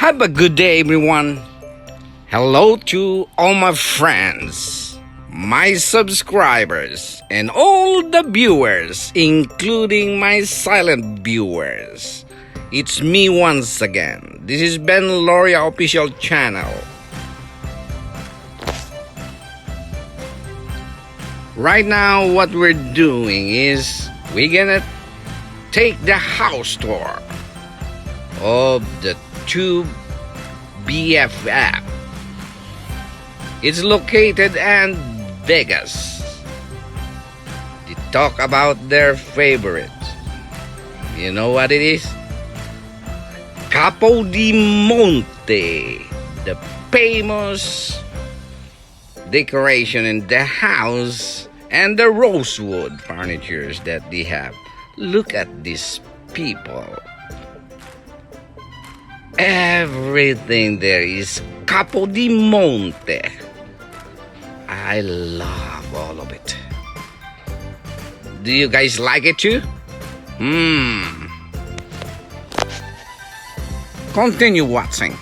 Have a good day, everyone. Hello to all my friends, my subscribers, and all the viewers, including my silent viewers. It's me once again. This is Ben Loria Official Channel. Right now, what we're doing is we're gonna take the house tour of the two BFF. It's located in Vegas. They talk about their favorite. You know what it is? Capo di Monte, the famous decoration in the house and the rosewood furnitures that they have. Look at these people. Everything there is Capo di Monte. I love all of it. Do you guys like it too? Continue watching.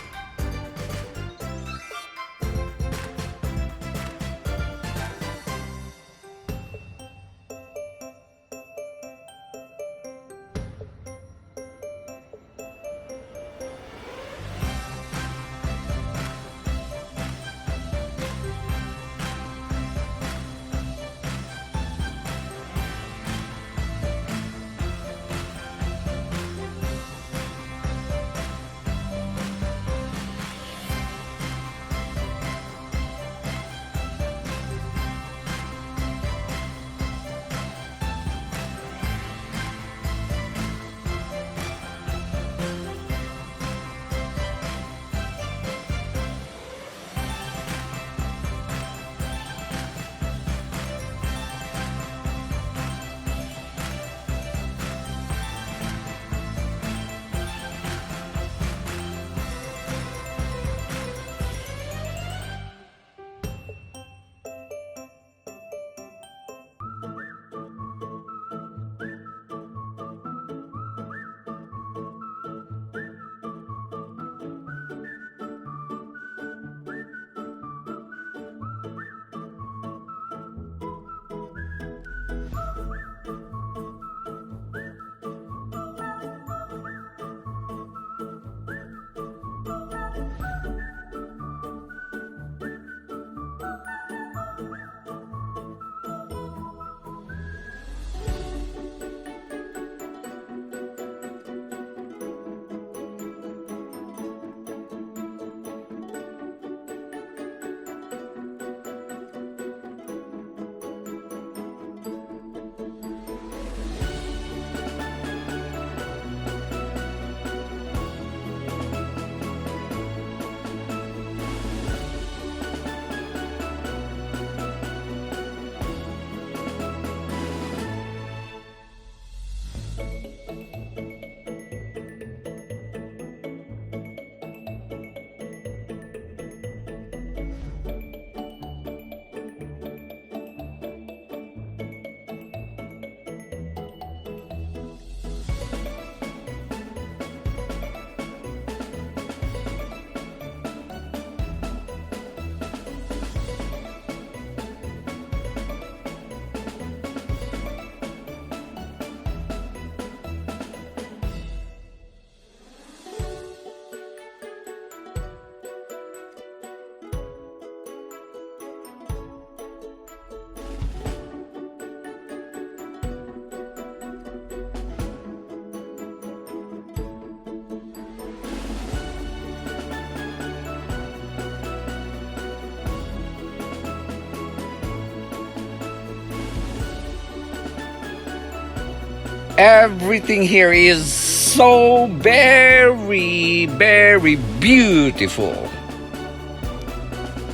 Everything here is so very, very beautiful.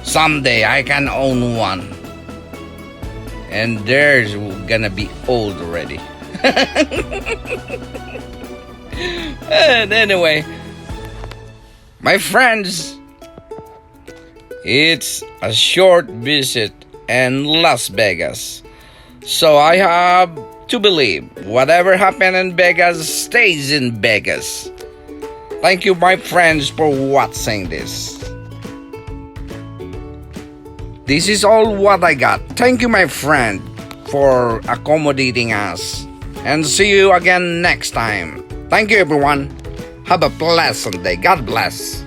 Someday I can own one. And theirs gonna be old already. And anyway, my friends, it's a short visit in Las Vegas. So I have to believe whatever happened in Vegas stays in Vegas. Thank you, my friends, for watching this. This is all what I got. Thank you, my friend, for accommodating us. And see you again next time. Thank you, everyone. Have a pleasant day. God bless.